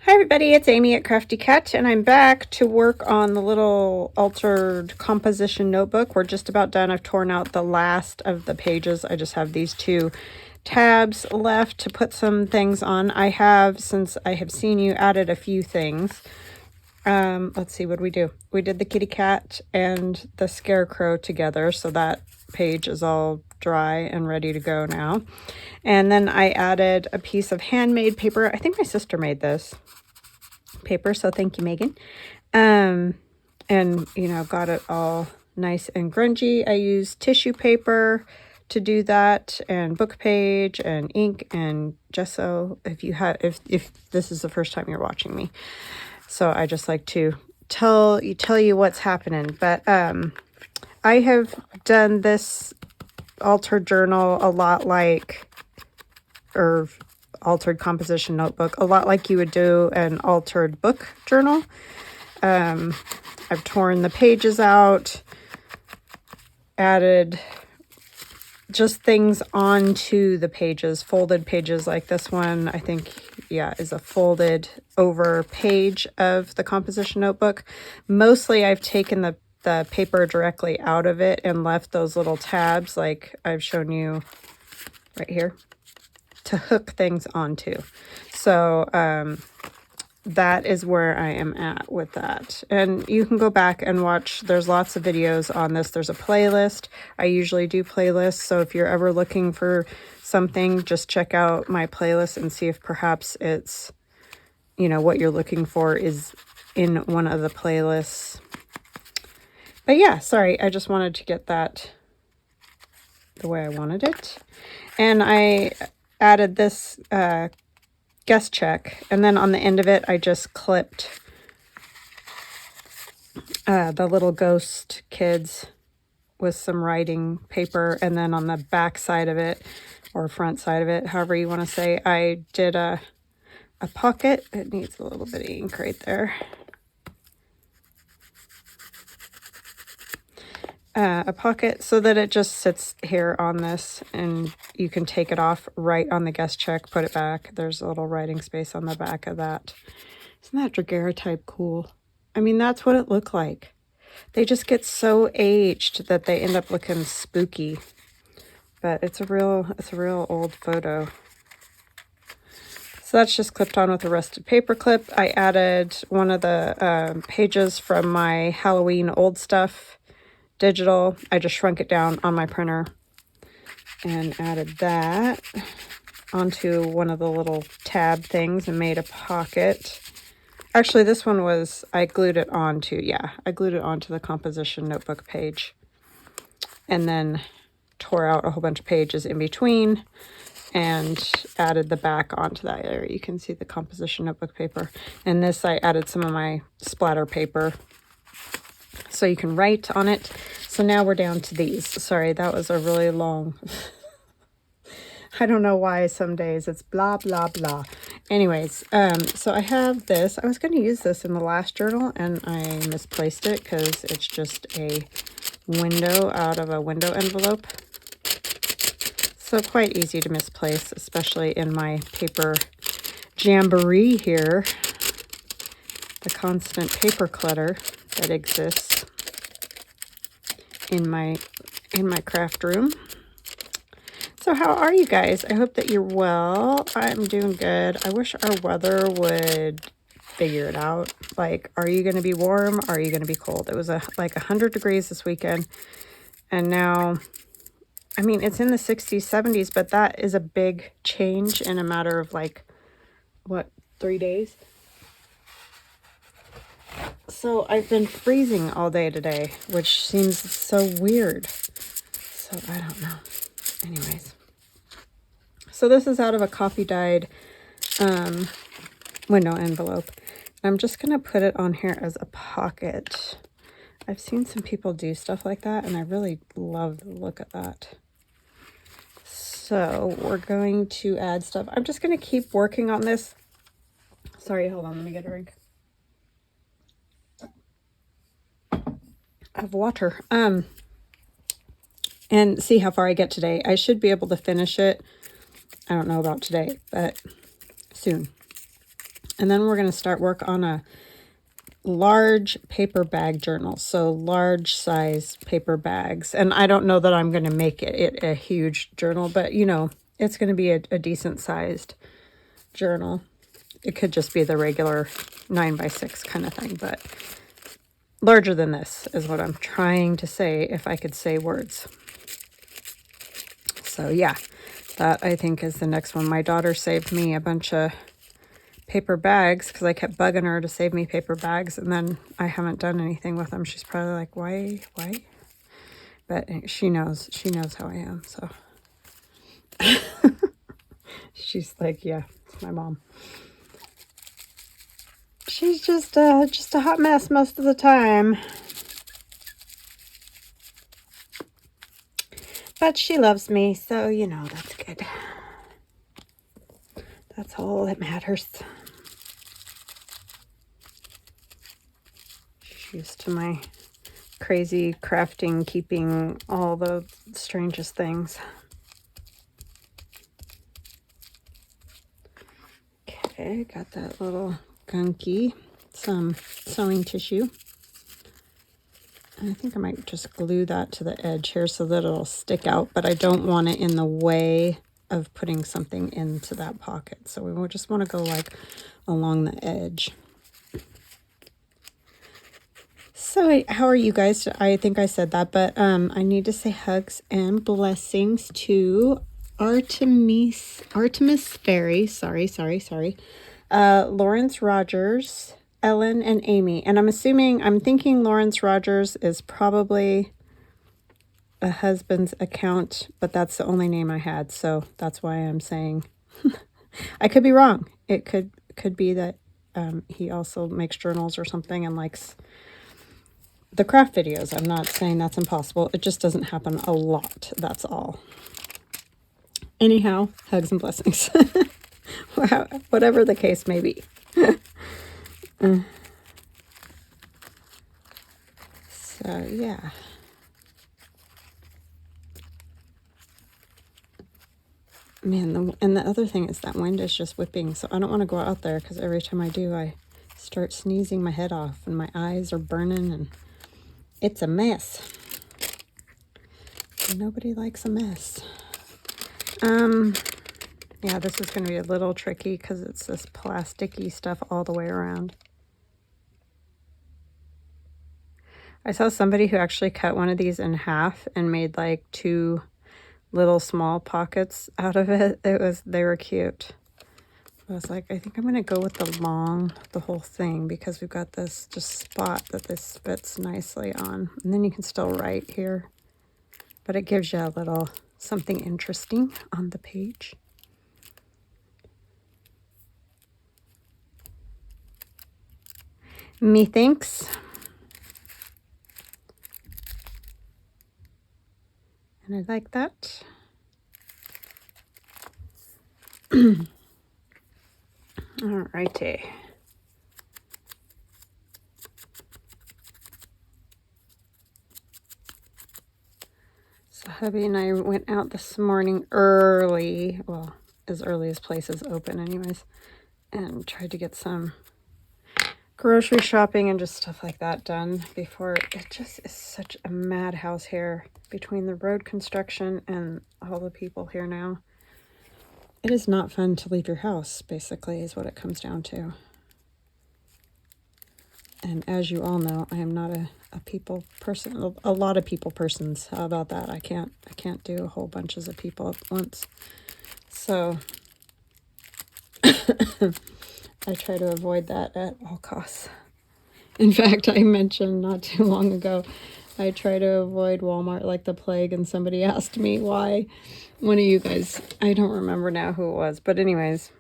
Hi everybody, it's Amy at Crafty Cat, and I'm back to work on the little altered composition notebook. We're just about done. I've torn out the last of the pages. I just have these two tabs left to put some things on. I have, since I have seen you, added a few things. Let's see, what did we do? We did the kitty cat and the scarecrow together, so that page is all dry and ready to go now. And then I added a piece of handmade paper. I think my sister made this paper, so thank you, Megan. And you know, got it all nice and grungy. I used tissue paper to do that, and book page and ink and gesso if this is the first time you're watching me. So I just like to tell you what's happening. But I have done this altered journal a lot like, or altered composition notebook, a lot like you would do an altered book journal. I've torn the pages out, added just things onto the pages, folded pages like this one, I think, yeah, is a folded over page of the composition notebook. Mostly I've taken the paper directly out of it and left those little tabs like I've shown you right here to hook things onto. So that is where I am at with that. And you can go back and watch, there's lots of videos on this. There's a playlist. I usually do playlists, so if you're ever looking for something, just check out my playlist and see if perhaps it's, you know, what you're looking for is in one of the playlists. But yeah, sorry, I just wanted to get that the way I wanted it. And I added this guest check, and then on the end of it I just clipped the little ghost kids with some writing paper, and then on the back side of it, or front side of it, however you want to say, I did a pocket. It needs a little bit of ink right there. A pocket so that it just sits here on this, and you can take it off right on the guest check, put it back. There's a little writing space on the back of that. Isn't that daguerreotype cool? I mean, that's what it looked like. They just get so aged that they end up looking spooky. But it's a real old photo. So that's just clipped on with a rusted paper clip. I added one of the pages from my Halloween old stuff digital. I just shrunk it down on my printer and added that onto one of the little tab things and made a pocket. Actually, this one was, I glued it onto the composition notebook page, and then tore out a whole bunch of pages in between and added the back onto that area. You can see the composition notebook paper. And this, I added some of my splatter paper so you can write on it. So now we're down to these. Sorry, that was a really long... I don't know why some days it's blah, blah, blah. Anyways, so I have this. I was going to use this in the last journal, and I misplaced it because it's just a window out of a window envelope. So quite easy to misplace, especially in my paper jamboree here. The constant paper clutter that exists in my craft room. So how are you guys? I hope that you're well. I'm doing good. I wish our weather would figure it out. Like, are you going to be warm? Or are you going to be cold? It was like 100 degrees this weekend, and now, I mean, it's in the 60s, 70s, but that is a big change in a matter of like, what, 3 days? So I've been freezing all day today, which seems so weird. So I don't know. Anyways. So this is out of a coffee dyed window envelope. I'm just going to put it on here as a pocket. I've seen some people do stuff like that, and I really love the look of that. So we're going to add stuff. I'm just going to keep working on this. Sorry, hold on. Let me get a drink of water. And see how far I get today. I should be able to finish it. I don't know about today, but soon. And then we're going to start work on a large paper bag journal. So large size paper bags. And I don't know that I'm going to make it a huge journal, but you know, it's going to be a decent sized journal. It could just be the regular 9x6 kind of thing, but larger than this is what I'm trying to say, if I could say words. So yeah, that I think is the next one. My daughter saved me a bunch of paper bags because I kept bugging her to save me paper bags, and then I haven't done anything with them. She's probably like, why? But she knows how I am, so she's like, yeah, it's my mom. She's just a hot mess most of the time, but she loves me, so you know, that's good. That's all that matters. She's used to my crazy crafting, keeping all the strangest things. Okay, got that little gunky, some sewing tissue. And I think I might just glue that to the edge here so that it'll stick out, but I don't want it in the way of putting something into that pocket. So we will just want to go like along the edge. So how are you guys? I think I said that, but I need to say hugs and blessings to Artemis Fairy. Sorry. Lawrence Rogers, Ellen, and Amy. And I'm thinking Lawrence Rogers is probably a husband's account, but that's the only name I had, so that's why I'm saying I could be wrong. It could be that he also makes journals or something and likes the craft videos. I'm not saying that's impossible. It just doesn't happen a lot. That's all. Anyhow, hugs and blessings. Whatever the case may be. So, yeah. Man, and the other thing is that wind is just whipping, so I don't want to go out there because every time I do, I start sneezing my head off and my eyes are burning and it's a mess. Nobody likes a mess. Yeah, this is going to be a little tricky because it's this plasticky stuff all the way around. I saw somebody who actually cut one of these in half and made like 2 little small pockets out of it. They were cute. I was like, I think I'm going to go with the whole thing because we've got this just spot that this fits nicely on. And then you can still write here, but it gives you a little something interesting on the page. Methinks. And I like that. Alrighty. So hubby and I went out this morning early, well, as early as places open anyways, and tried to get some grocery shopping and just stuff like that done before it just is such a madhouse here between the road construction and all the people here now. It is not fun to leave your house, basically, is what it comes down to. And as you all know, I am not a people person. A lot of people persons. How about that? I can't do a whole bunches of people at once. So I try to avoid that at all costs. In fact, I mentioned not too long ago, I try to avoid Walmart like the plague, and somebody asked me why. One of you guys, I don't remember now who it was, but anyways,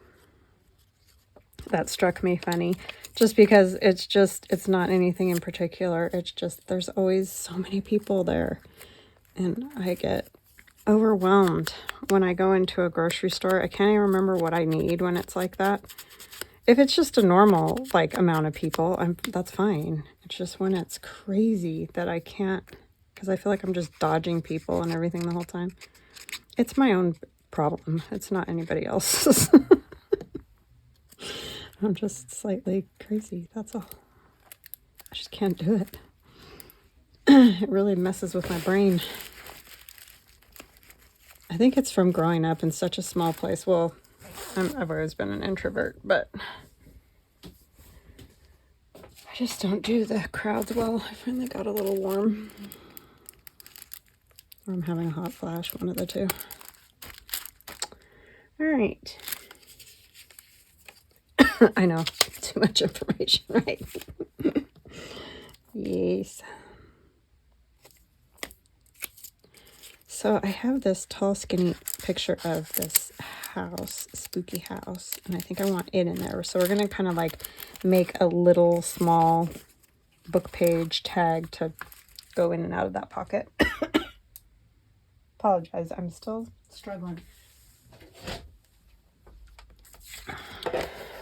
that struck me funny. Just because it's not anything in particular. It's just, there's always so many people there. And I get overwhelmed when I go into a grocery store. I can't even remember what I need when it's like that. If it's just a normal, like, amount of people, that's fine. It's just when it's crazy that I can't, because I feel like I'm just dodging people and everything the whole time. It's my own problem. It's not anybody else's. I'm just slightly crazy, that's all. I just can't do it. It really messes with my brain. I think it's from growing up in such a small place. Well, I've always been an introvert, but I just don't do the crowds well. I finally got a little warm. Or I'm having a hot flash, one of the two. All right. I know, too much information, right? Yes. So I have this tall, skinny picture of this house, spooky house, and I think I want it in there. So we're going to kind of like make a little small book page tag to go in and out of that pocket. Apologize, I'm still struggling.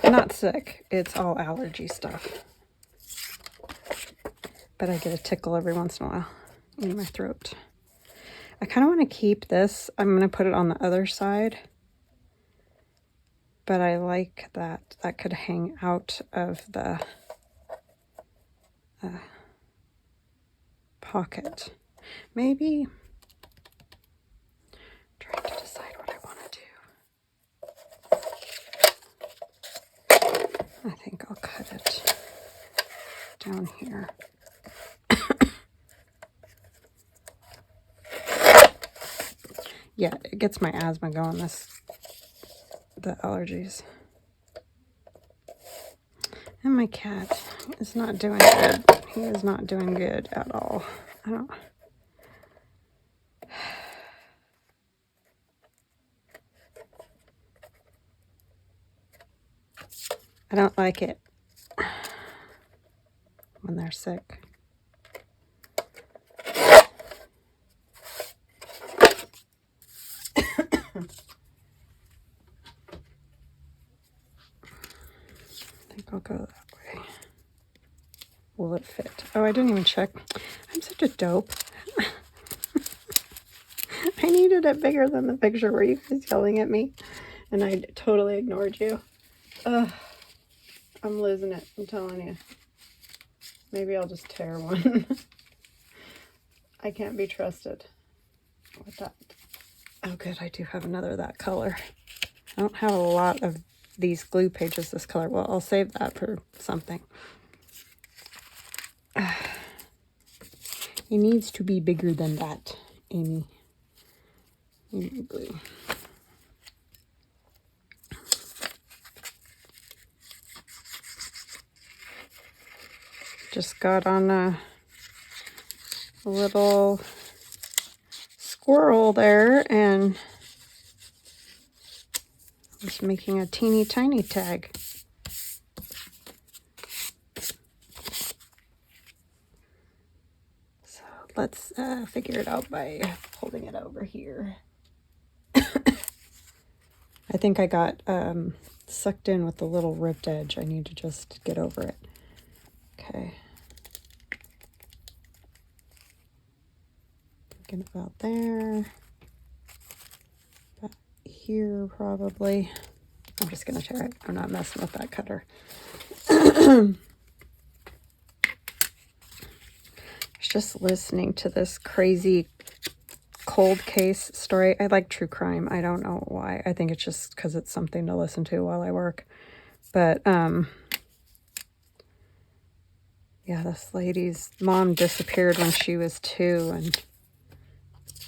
I'm not sick, it's all allergy stuff. But I get a tickle every once in a while in my throat. I kind of want to keep this. I'm going to put it on the other side. But I like that that could hang out of the pocket. Maybe. I'm trying to decide what I want to do. I think I'll cut it down here. Yeah, it gets my asthma going, the allergies. And my cat is not doing good. He is not doing good at all. I don't like it when they're sick. I think I'll go that way. Will it fit? Oh, I didn't even check. I'm such a dope. I needed it bigger than the picture where you guys yelling at me, and I totally ignored you. I'm losing it, I'm telling you. Maybe I'll just tear one. I can't be trusted with that. Oh good, I do have another of that color. I don't have a lot of these glue pages this color. Well, I'll save that for something. It needs to be bigger than that, Amy. Glue. Just got on a little squirrel there and was making a teeny tiny tag. So let's figure it out by holding it over here. I think I got sucked in with the little ripped edge. I need to just get over it. Okay. Thinking about there. About here probably. I'm just going to tear it. I'm not messing with that cutter. I was just listening to this crazy cold case story. I like true crime. I don't know why. I think it's just because it's something to listen to while I work. But yeah, this lady's mom disappeared when she was 2, and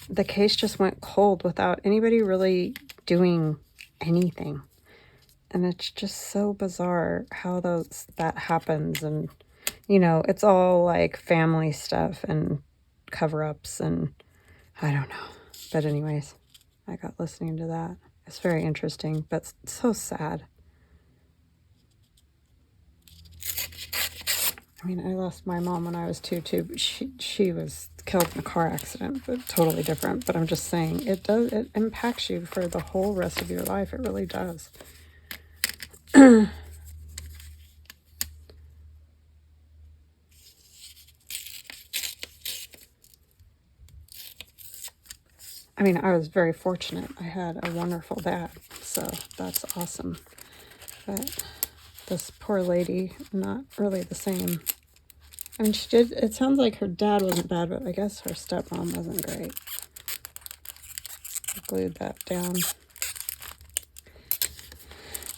the case just went cold without anybody really doing anything. And it's just so bizarre how that happens. And you know, it's all like family stuff and cover-ups, and I don't know. But anyways, I got listening to that. It's very interesting, but so sad. I mean, I lost my mom when I was 2 too, but she was killed in a car accident, but totally different. But I'm just saying, it impacts you for the whole rest of your life. It really does. I mean, I was very fortunate. I had a wonderful dad, so that's awesome. But this poor lady, not really the same. I mean, she did, it sounds like her dad wasn't bad, but I guess her stepmom wasn't great. I glued that down.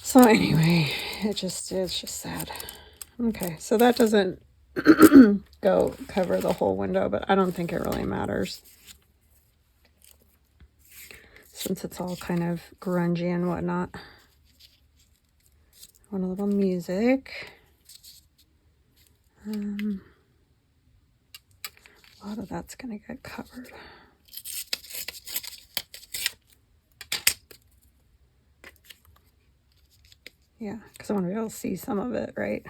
So anyway, it's just sad. Okay, so that doesn't go cover the whole window, but I don't think it really matters, since it's all kind of grungy and whatnot. Want a little music. A lot of that's going to get covered. Yeah, because I want to be able to see some of it, right?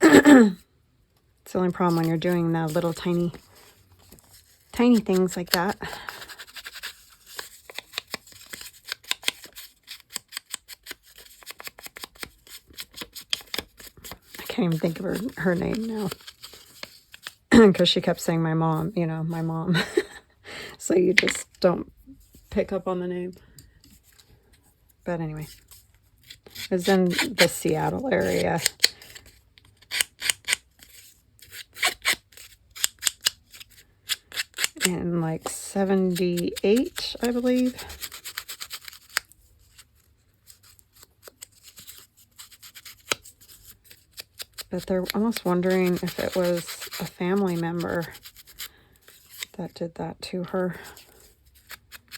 It's the only problem when you're doing the little tiny things like that. I can't even think of her name now. Because she kept saying my mom, you know, my mom. So you just don't pick up on the name. But anyway, it was in the Seattle area. In like 78, I believe. But they're almost wondering if it was a family member that did that to her.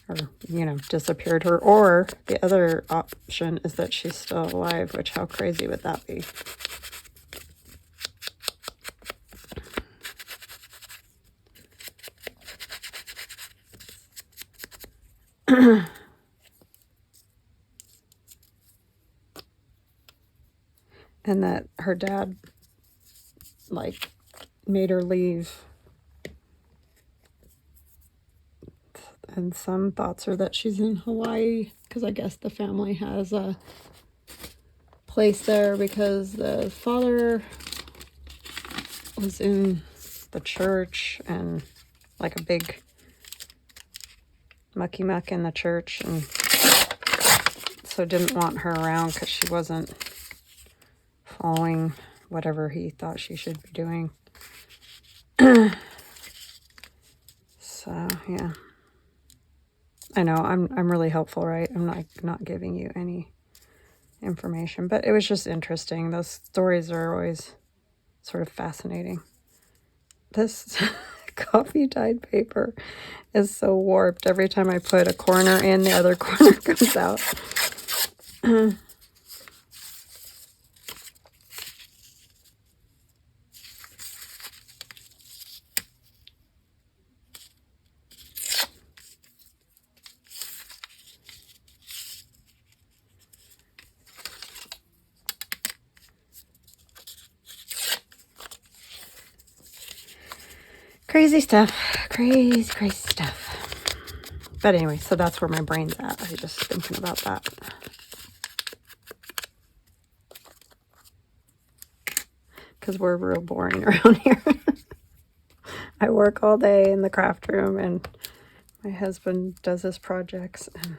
Or, you know, disappeared her. Or the other option is that she's still alive, which how crazy would that be? And that her dad, like, made her leave. And some thoughts are that she's in Hawaii, because I guess the family has a place there, because the father was in the church and like a big mucky muck in the church, and so didn't want her around because she wasn't following whatever he thought she should be doing. So yeah, I know I'm really helpful, right? I'm not giving you any information, but it was just interesting. Those stories are always sort of fascinating. This coffee dyed paper is so warped. Every time I put a corner in, the other corner comes out. Crazy stuff. Crazy stuff. But anyway, so that's where my brain's at. I was just thinking about that. Because we're real boring around here. I work all day in the craft room, and my husband does his projects, and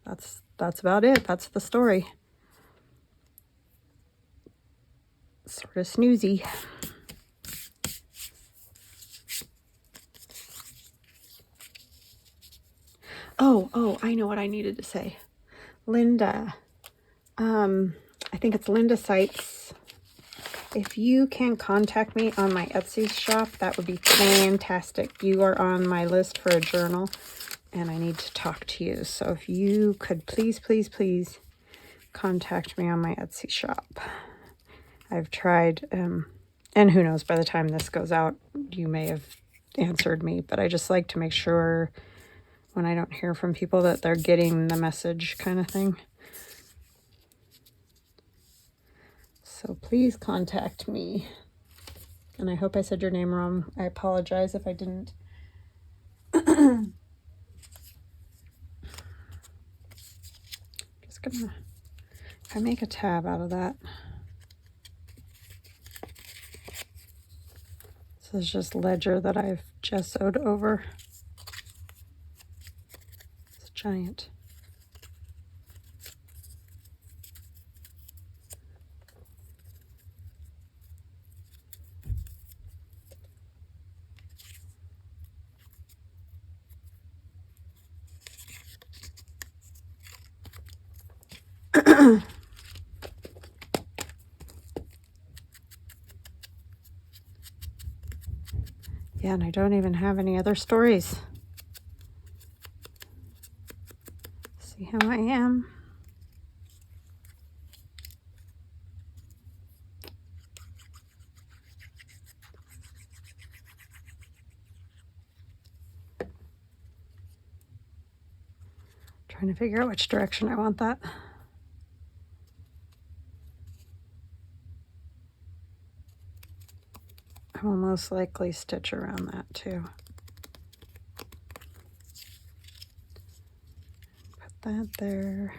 that's about it. That's the story. Sort of snoozy. Oh, I know what I needed to say. Linda. I think it's Linda Sites. If you can contact me on my Etsy shop, that would be fantastic. You are on my list for a journal, and I need to talk to you. So if you could please contact me on my Etsy shop. I've tried, and who knows, by the time this goes out, you may have answered me, but I just like to make sure when I don't hear from people that they're getting the message, kind of thing. So please contact me. And I hope I said your name wrong. I apologize if I didn't. Just gonna, if I make a tab out of that. This is just ledger that I've gessoed over. It's giant. Yeah, and I don't even have any other stories. See how I am? Trying to figure out which direction I want that. I will most likely stitch around that too. Put that there.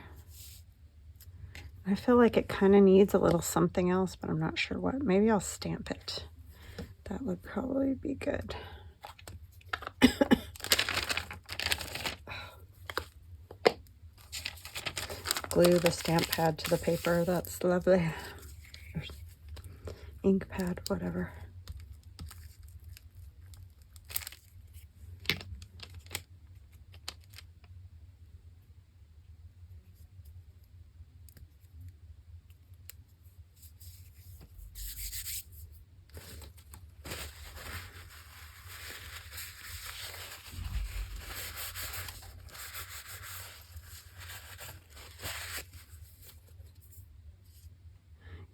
I feel like it kind of needs a little something else, but I'm not sure what. Maybe I'll stamp it. That would probably be good. Glue the stamp pad to the paper. That's lovely. There's ink pad, whatever.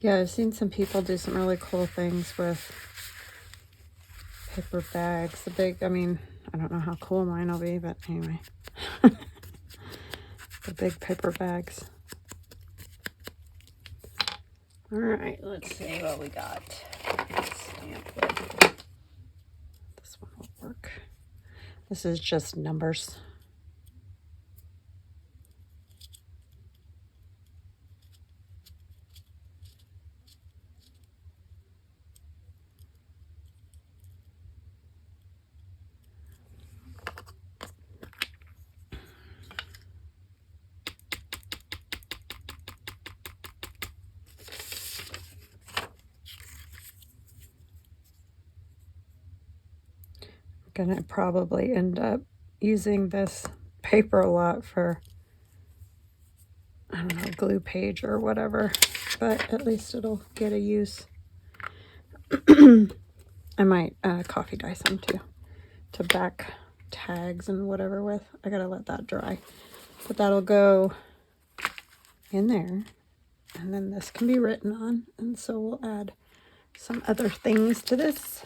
Yeah, I've seen some people do some really cool things with paper bags. The big, I mean, I don't know how cool mine will be, but anyway. The big paper bags. All right, let's see what we got. Stamp it. This one will work. This is just numbers. Gonna probably end up using this paper a lot for, I don't know, glue page or whatever, but at least it'll get a use. I might coffee dye some too, to back tags and whatever with. I gotta let that dry, but that'll go in there, and then this can be written on, and so we'll add some other things to this.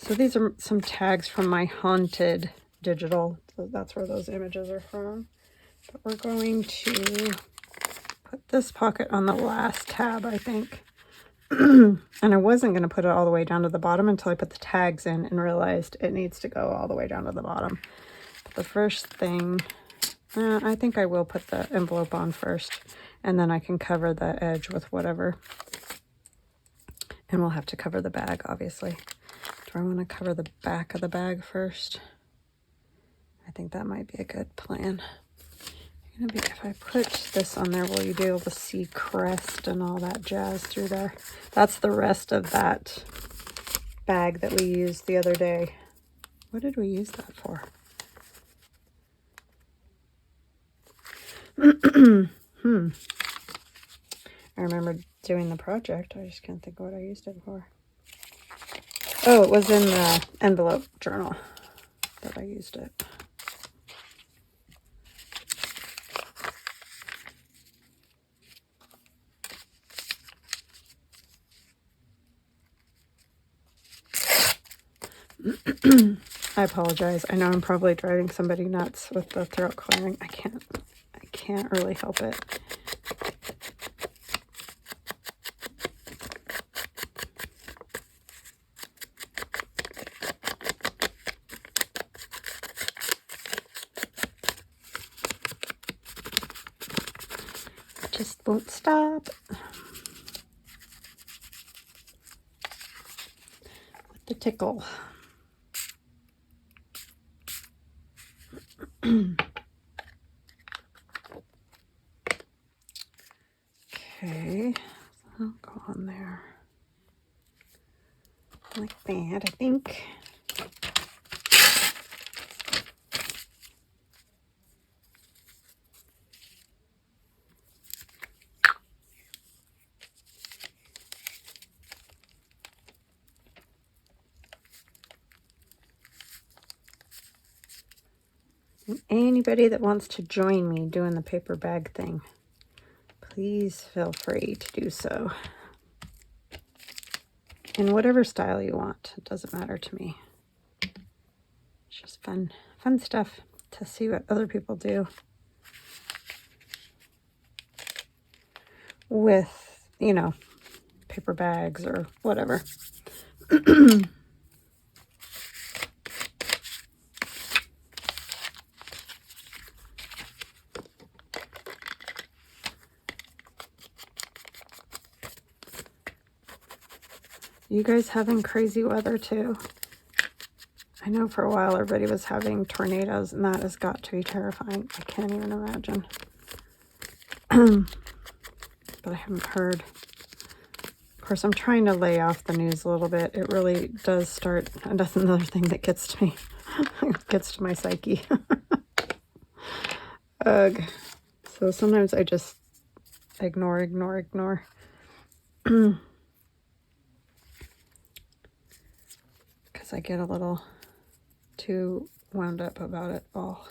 So these are some tags from my Haunted digital. So that's where those images are from. But we're going to put this pocket on the last tab, I think. And I wasn't going to put it all the way down to the bottom until I put the tags in and realized it needs to go all the way down to the bottom. But the first thing, I think I will put the envelope on first, and then I can cover the edge with whatever. And we'll have to cover the bag, obviously. Do I want to cover the back of the bag first? I think that might be a good plan. If I put this on there, will you be able to see crest and all that jazz through there? That's the rest of that bag that we used the other day. What did we use that for? I remember doing the project. I just can't think of what I used it for. Oh, it was in the envelope journal that I used it. I apologize. I know I'm probably driving somebody nuts with the throat clearing. I can't really help it. Just won't stop. With the tickle. Okay, so I'll go on there. like that, I think. And anybody that wants to join me doing the paper bag thing, please feel free to do so. In whatever style you want. It doesn't matter to me. It's just fun stuff to see what other people do with, you know, paper bags or whatever. You guys having crazy weather too? I know for a while everybody was having tornadoes, and that has got to be terrifying. I can't even imagine. But I haven't heard. Of course, I'm trying to lay off the news a little bit. It really does start, and that's another thing that gets to me. It gets to my psyche. Ugh. So sometimes I just ignore. Because I get a little too wound up about it all.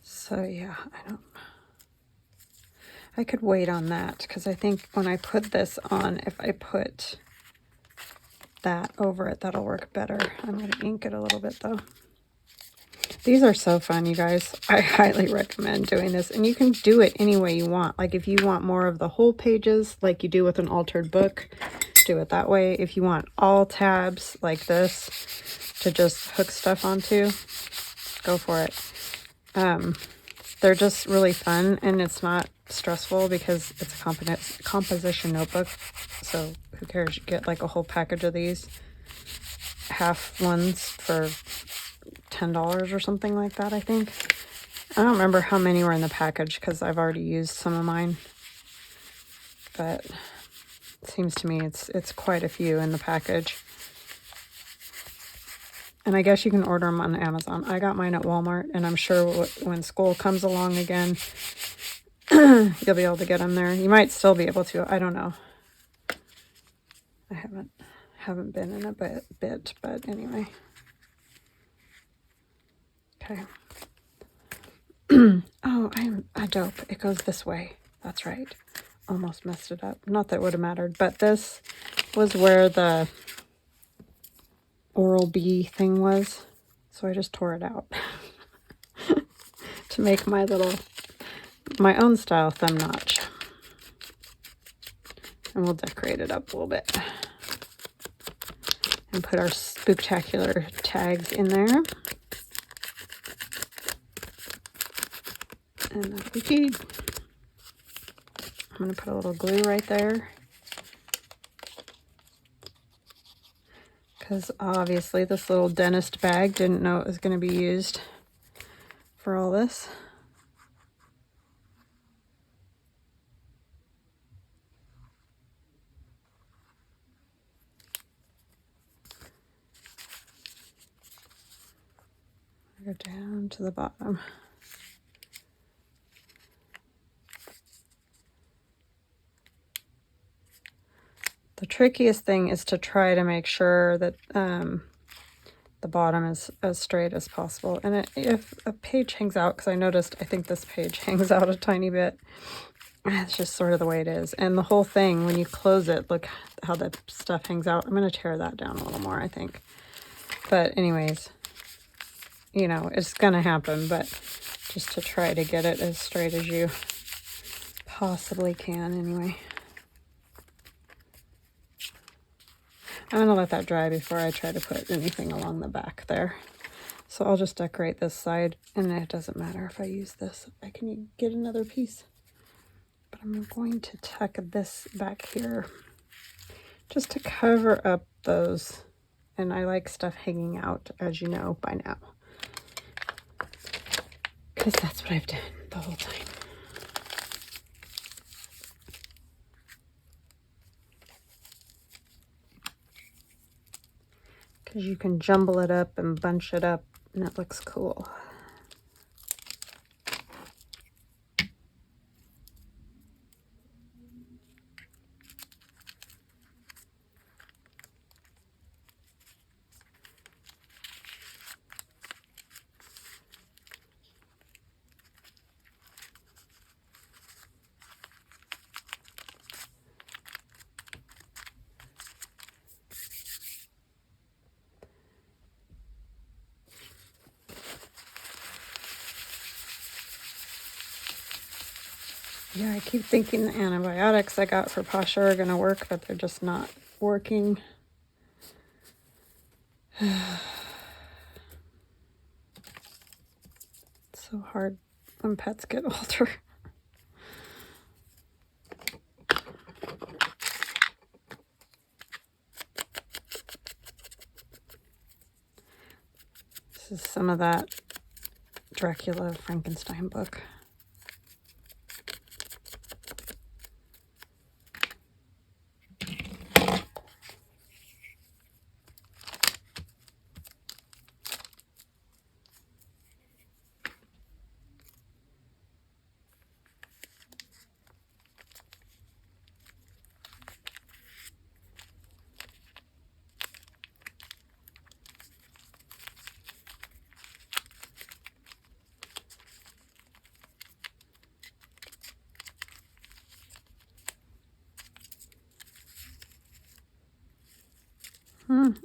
So yeah, I could wait on that, because I think when I put this on, if I put that over it, that'll work better. I'm going to ink it a little bit though. These are so fun, you guys. I highly recommend doing this, and you can do it any way you want. Like if you want more of the whole pages like you do with an altered book, do it that way. If you want all tabs like this to just hook stuff onto, go for it. They're just really fun, and it's not stressful because it's a composition notebook. So who cares? You get like a whole package of these half ones for $10 or something like that, I think. I don't remember how many were in the package because I've already used some of mine. But it seems to me it's quite a few in the package. And I guess you can order them on Amazon. I got mine at Walmart, and I'm sure when school comes along again, you'll be able to get them there. You might still be able to. I don't know. I haven't been in a bit, but anyway. Okay. Oh, I'm a dope. It goes this way. That's right. Almost messed it up. Not that it would have mattered, but this was where the Oral-B thing was, so I just tore it out to make my own style thumb notch, and we'll decorate it up a little bit and put our spooktacular tags in there, and that'll be key. I'm going to put a little glue right there, because obviously this little dentist bag didn't know it was going to be used for all this. Go down to the bottom. The trickiest thing is to try to make sure that the bottom is as straight as possible. And if a page hangs out, because I think this page hangs out a tiny bit, it's just sort of the way it is. And the whole thing, when you close it, look how the stuff hangs out. I'm going to tear that down a little more, I think. But anyways, you know, it's going to happen, but just to try to get it as straight as you possibly can anyway. I'm going to let that dry before I try to put anything along the back there. So I'll just decorate this side, and it doesn't matter if I use this. I can get another piece. But I'm going to tuck this back here just to cover up those. And I like stuff hanging out, as you know by now, because that's what I've done the whole time. because you can jumble it up and bunch it up, and it looks cool. Yeah, I keep thinking the antibiotics I got for Pasha are going to work, but they're just not working. It's so hard when pets get older. This is some of that Dracula Frankenstein book.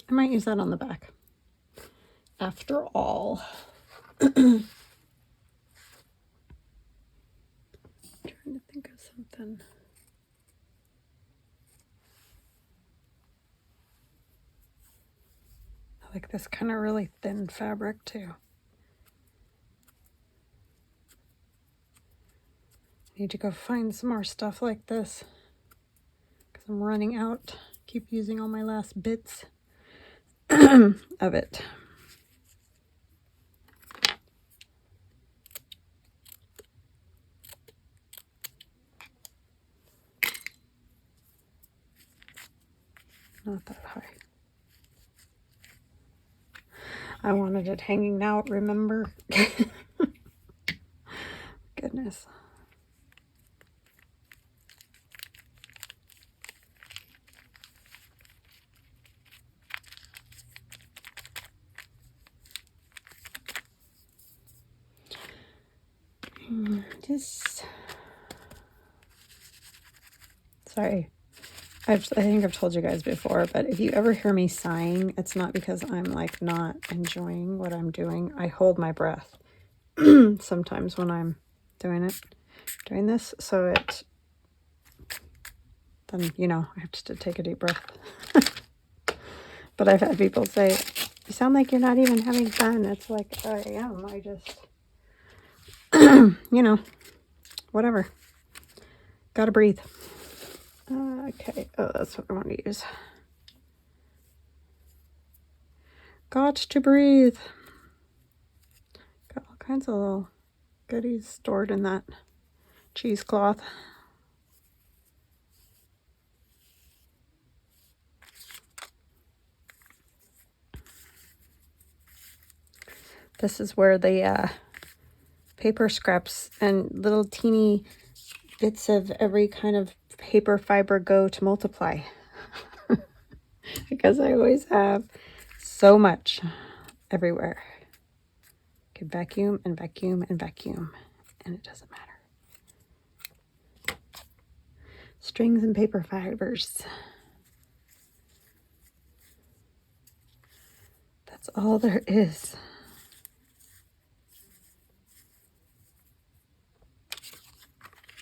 I might use that on the back. After all. Trying to think of something. I like this kind of really thin fabric too. Need to go find some more stuff like this because I'm running out. Keep using all my last bits of it. Not that high. I wanted it hanging out, remember? Goodness. Just sorry. I think I've told you guys before, but if you ever hear me sighing, it's not because I'm like not enjoying what I'm doing. I hold my breath sometimes when I'm doing this, so then, you know, I have to take a deep breath. But I've had people say, you sound like you're not even having fun. It's like, I am. I just, you know, whatever. Gotta breathe. Okay. Oh, that's what I want to use. Got to breathe. Got all kinds of little goodies stored in that cheesecloth. This is where the paper scraps and little teeny bits of every kind of paper fiber go to multiply. Because I always have so much everywhere. Could vacuum and vacuum and vacuum, and it doesn't matter. Strings and paper fibers. That's all there is.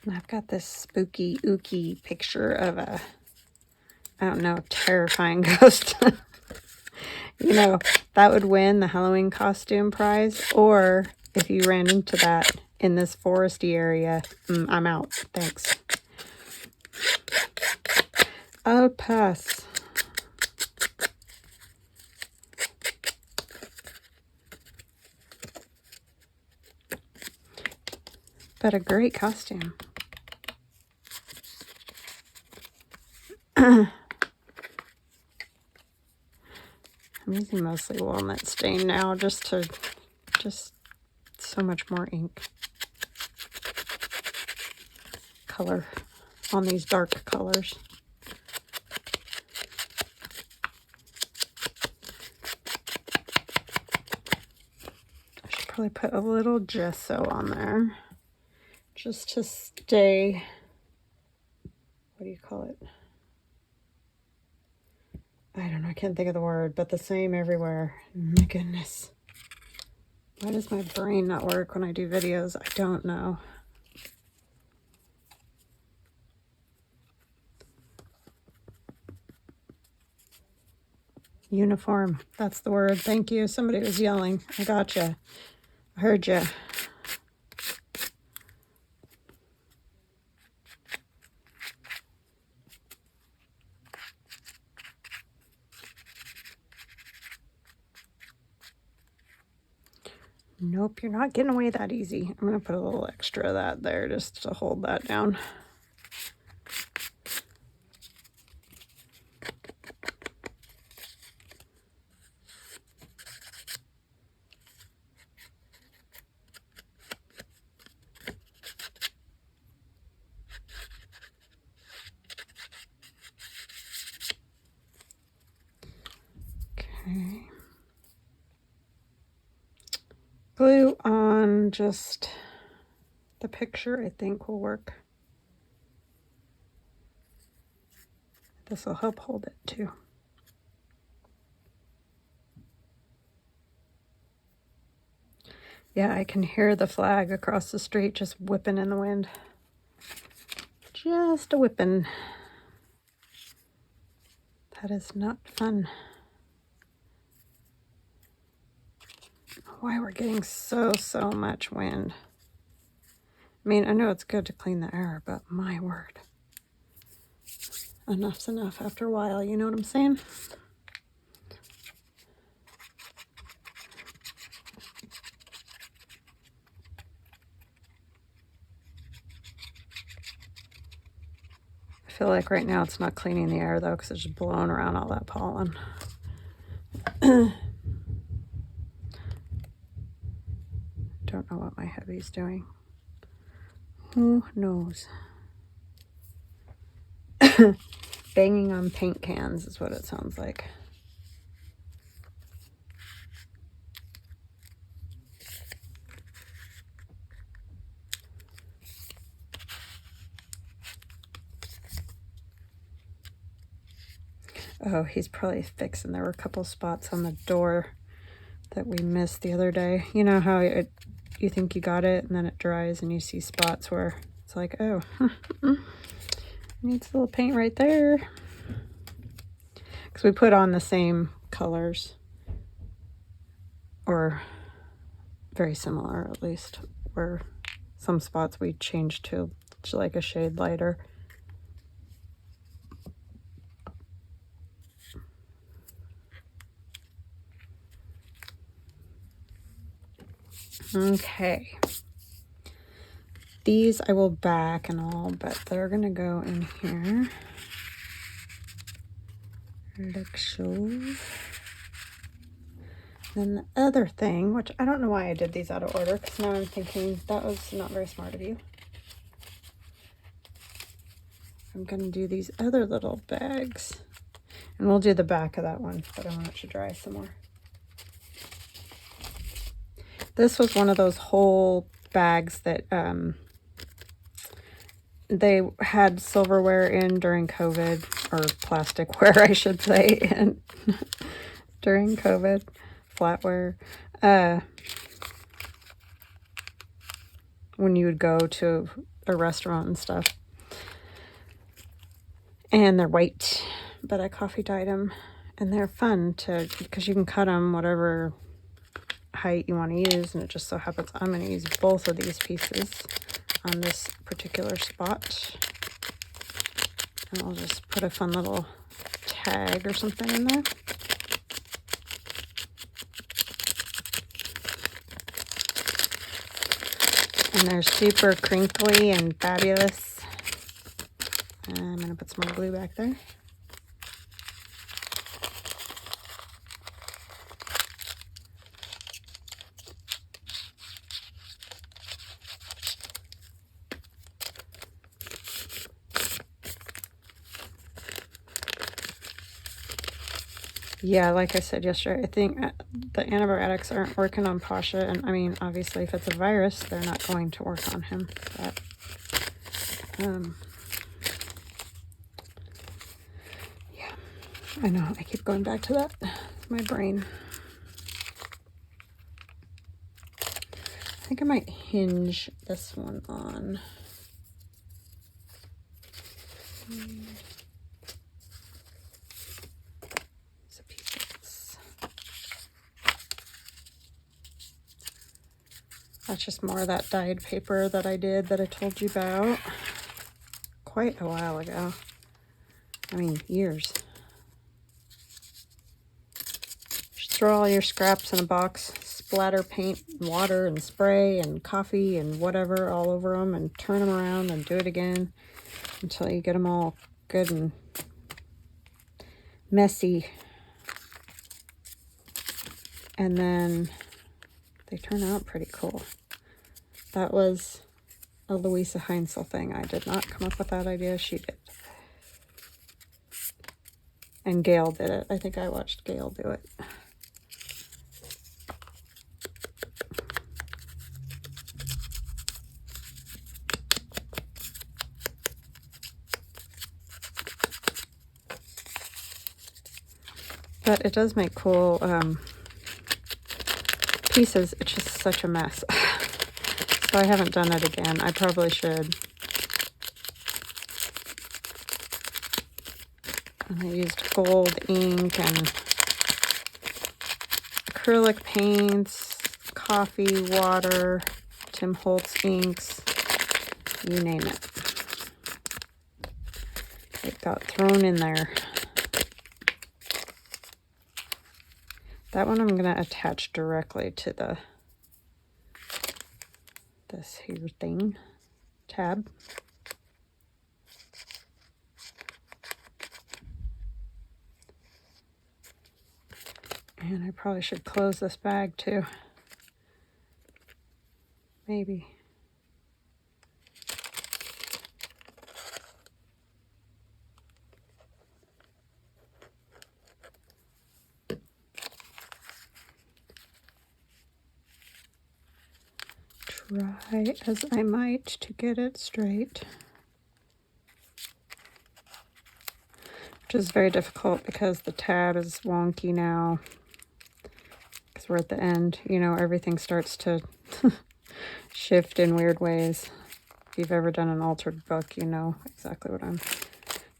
And I've got this spooky, ooky picture of a, I don't know, terrifying ghost. You know, that would win the Halloween costume prize. Or if you ran into that in this foresty area, I'm out. Thanks. I'll pass. But a great costume. I'm using mostly walnut stain now just so much more ink color on these dark colors. I should probably put a little gesso on there just to stay, what do you call it? I don't know, I can't think of the word, but the same everywhere. My goodness. Why does my brain not work when I do videos? I don't know. Uniform, that's the word. Thank you. Somebody was yelling. I gotcha. I heard you. Nope, you're not getting away that easy. I'm going to put a little extra of that there just to hold that down. Okay. Glue on just the picture, I think, will work. This will help hold it too. Yeah, I can hear the flag across the street just whipping in the wind. Just a whipping. That is not fun. Why we're getting so much wind. I mean, I know it's good to clean the air, but my word. Enough's enough after a while, you know what I'm saying? I feel like right now it's not cleaning the air though, because it's just blowing around all that pollen. Don't know what my hubby's doing. Who knows? Banging on paint cans is what it sounds like. Oh, he's probably fixing. There were a couple spots on the door that we missed the other day. You know how you think you got it and then it dries and you see spots where it's like, oh, needs a little paint right there. Because we put on the same colors, or very similar at least, where some spots we changed to like a shade lighter. Okay. These I will back and all, but they're going to go in here. Like so. Then the other thing, which I don't know why I did these out of order, because now I'm thinking that was not very smart of you. I'm going to do these other little bags. And we'll do the back of that one, but I want it to dry some more. This was one of those whole bags that they had silverware in during COVID, or plasticware, I should say, and during COVID, flatware. When you would go to a restaurant and stuff. And they're white, but I coffee dyed them, and they're fun because you can cut them whatever height you want to use, and it just so happens I'm going to use both of these pieces on this particular spot, and I'll just put a fun little tag or something in there. And they're super crinkly and fabulous. I'm going to put some more glue back there. Yeah, like I said yesterday, I think the antibiotics aren't working on Pasha. And I mean, obviously, if it's a virus, they're not going to work on him. But, yeah, I know. I keep going back to that. My brain. I think I might hinge this one on. That's just more of that dyed paper that I did that I told you about quite a while ago. I mean, years. Just throw all your scraps in a box, splatter paint, water, and spray, and coffee, and whatever all over them, and turn them around and do it again until you get them all good and messy. And then they turn out pretty cool. That was a Louisa Heinzel thing. I did not come up with that idea. She did. And Gail did it. I think I watched Gail do it. But it does make cool pieces. It's just such a mess. So I haven't done it again. I probably should. And I used gold ink and acrylic paints, coffee, water, Tim Holtz inks, you name it. It got thrown in there. That one I'm going to attach directly to this here thing, tab. And I probably should close this bag too. Maybe. Try as I might to get it straight. Which is very difficult because the tab is wonky now. Because we're at the end, you know, everything starts to shift in weird ways. If you've ever done an altered book, you know exactly what I'm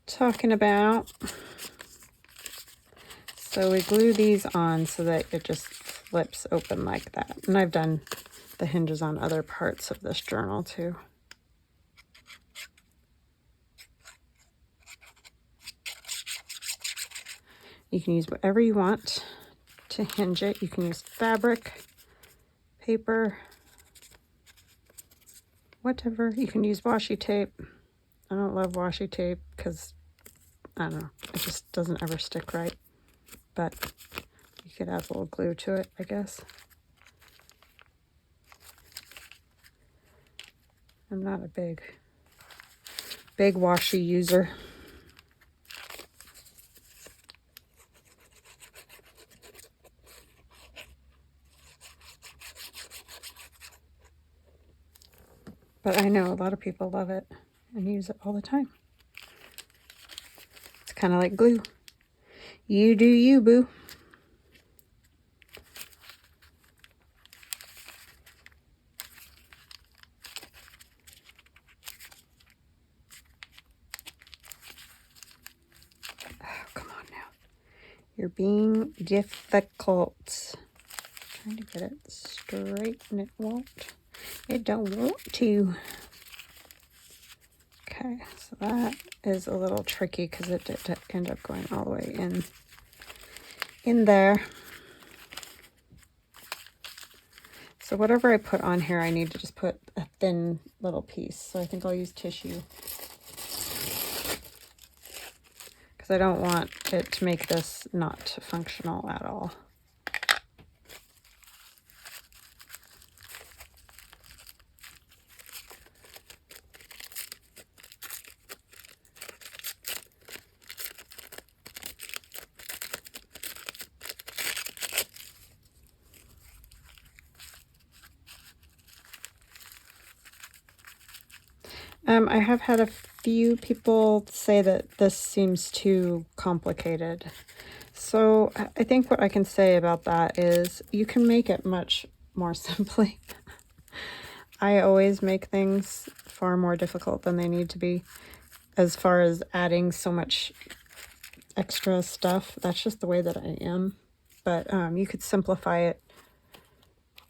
talking about. So we glue these on so that it just flips open like that. And I've done the hinges on other parts of this journal too. You can use whatever you want to hinge it. You can use fabric, paper, whatever. You can use washi tape. I don't love washi tape because, I don't know, it just doesn't ever stick right. But you could add a little glue to it, I guess. I'm not a big washi user. But I know a lot of people love it and use it all the time. It's kind of like glue. You do you, boo. Oh, come on now. You're being difficult. Trying to get it straight and it won't. It don't want to. Okay, so that is a little tricky because it did end up going all the way in there. So whatever I put on here, I need to just put a thin little piece. So I think I'll use tissue. Because I don't want it to make this not functional at all. I have had a few people say that this seems too complicated. So I think what I can say about that is you can make it much more simply. I always make things far more difficult than they need to be as far as adding so much extra stuff. That's just the way that I am. But you could simplify it.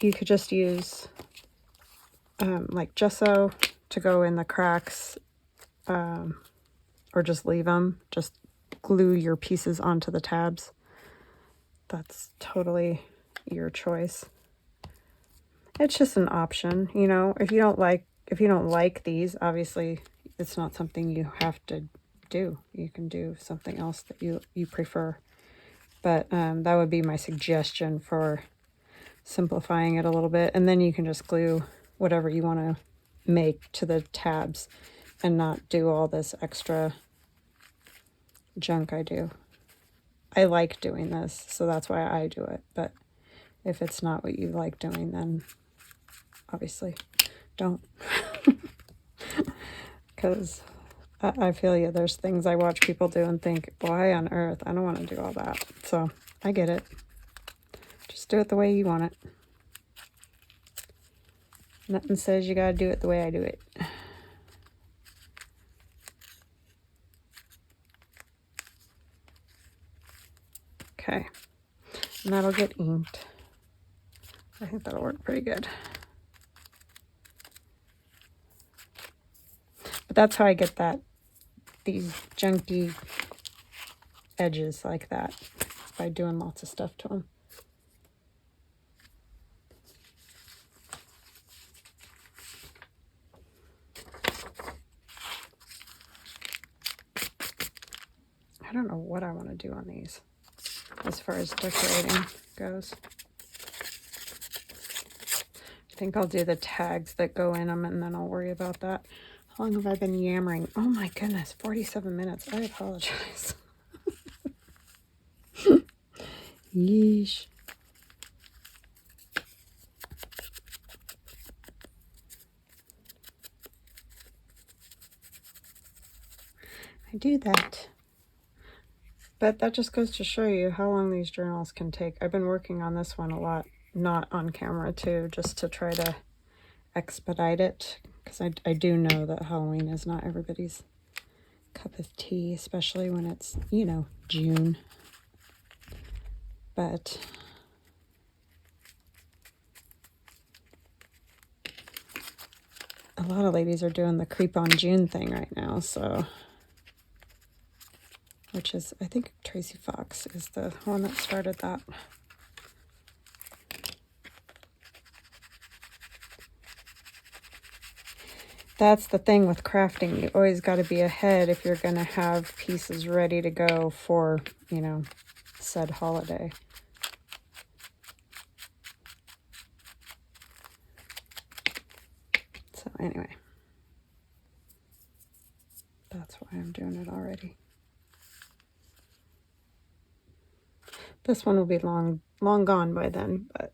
You could just use like gesso to go in the cracks, or just leave them. Just glue your pieces onto the tabs. That's totally your choice. It's just an option, you know. If you don't like these, obviously it's not something you have to do. You can do something else that you prefer. But that would be my suggestion for simplifying it a little bit. And then you can just glue whatever you want to make to the tabs and not do all this extra junk I do. I like doing this, so that's why I do it. But if it's not what you like doing, then obviously don't. Because I feel you. There's things I watch people do and think, why on earth? I don't want to do all that. So I get it. Just do it the way you want it. Nothing says you gotta do it the way I do it. Okay. And that'll get inked. I think that'll work pretty good. But that's how I get these junky edges like that, by doing lots of stuff to them. I don't know what I want to do on these as far as decorating goes. I think I'll do the tags that go in them, and then I'll worry about that. How long have I been yammering? Oh my goodness, 47 minutes. I apologize. Yeesh. I do that. But that just goes to show you how long these journals can take. I've been working on this one a lot, not on camera too, just to try to expedite it. Because I do know that Halloween is not everybody's cup of tea, especially when it's, you know, June. But a lot of ladies are doing the creep on June thing right now, so... Which is, I think Tracy Fox is the one that started that. That's the thing with crafting. You always got to be ahead if you're going to have pieces ready to go for, you know, said holiday. So anyway, that's why I'm doing it already. This one will be long gone by then, but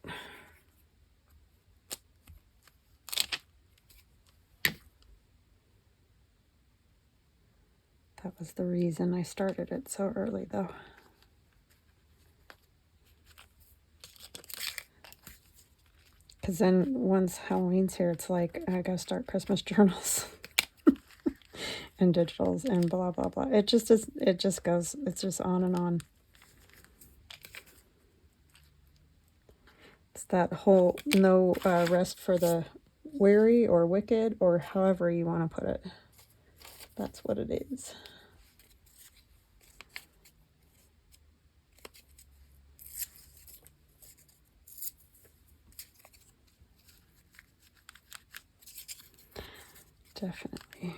that was the reason I started it so early, though. Because then once Halloween's here, it's like, I gotta start Christmas journals and digitals and blah, blah, blah. It just goes, it's just on and on. It's that whole no rest for the weary or wicked, or however you want to put it. That's what it is. Definitely.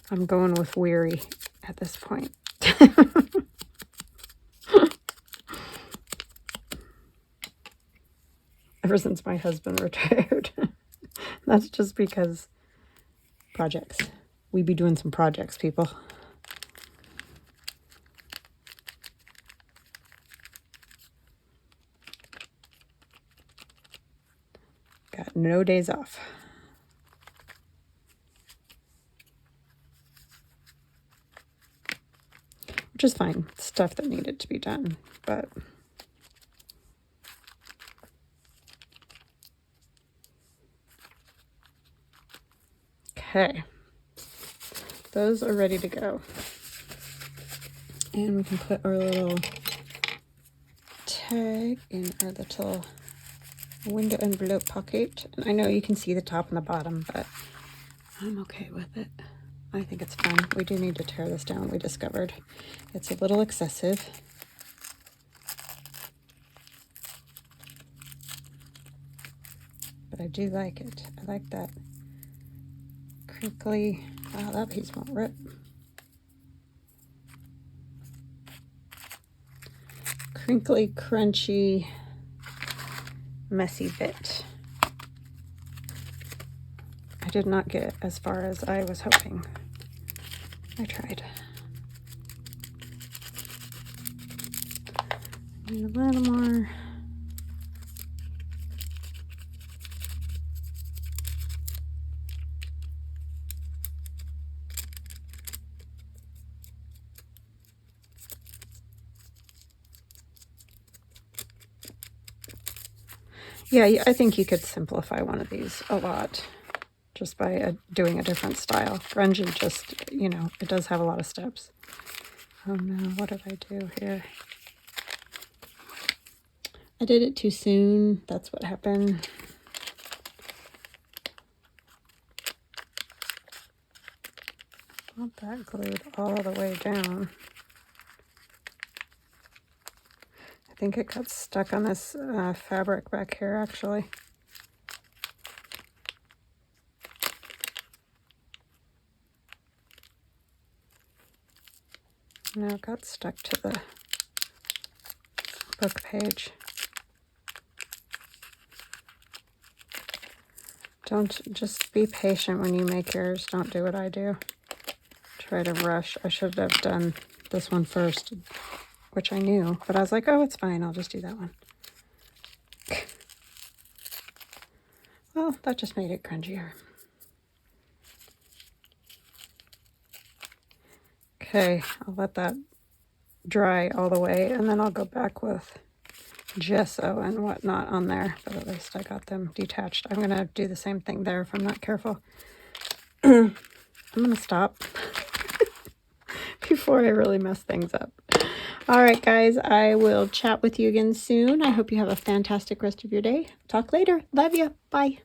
I'm going with weary at this point. Ever since my husband retired. That's just because projects. We be doing some projects, people. Got no days off. Which is fine. Stuff that needed to be done, but okay. Those are ready to go. And we can put our little tag in our little window envelope pocket. And I know you can see the top and the bottom, but I'm okay with it. I think it's fun. We do need to tear this down, we discovered. It's a little excessive. But I do like it. I like that crinkly. Oh, that piece won't rip. Crinkly, crunchy, messy bit. I did not get as far as I was hoping. I tried. Need a little more. Yeah, I think you could simplify one of these a lot just by doing a different style. Grungy just, you know, it does have a lot of steps. Oh no, what did I do here? I did it too soon. That's what happened. Not that glued all the way down. I think it got stuck on this fabric back here, actually. No, it got stuck to the book page. Just be patient when you make yours. Don't do what I do. Try to rush. I should have done this one first, which I knew, but I was like, oh, it's fine. I'll just do that one. Well, that just made it grungier. Okay, I'll let that dry all the way, and then I'll go back with gesso and whatnot on there, but at least I got them detached. I'm gonna do the same thing there if I'm not careful. I'm gonna stop before I really mess things up. All right, guys, I will chat with you again soon. I hope you have a fantastic rest of your day. Talk later. Love you. Bye.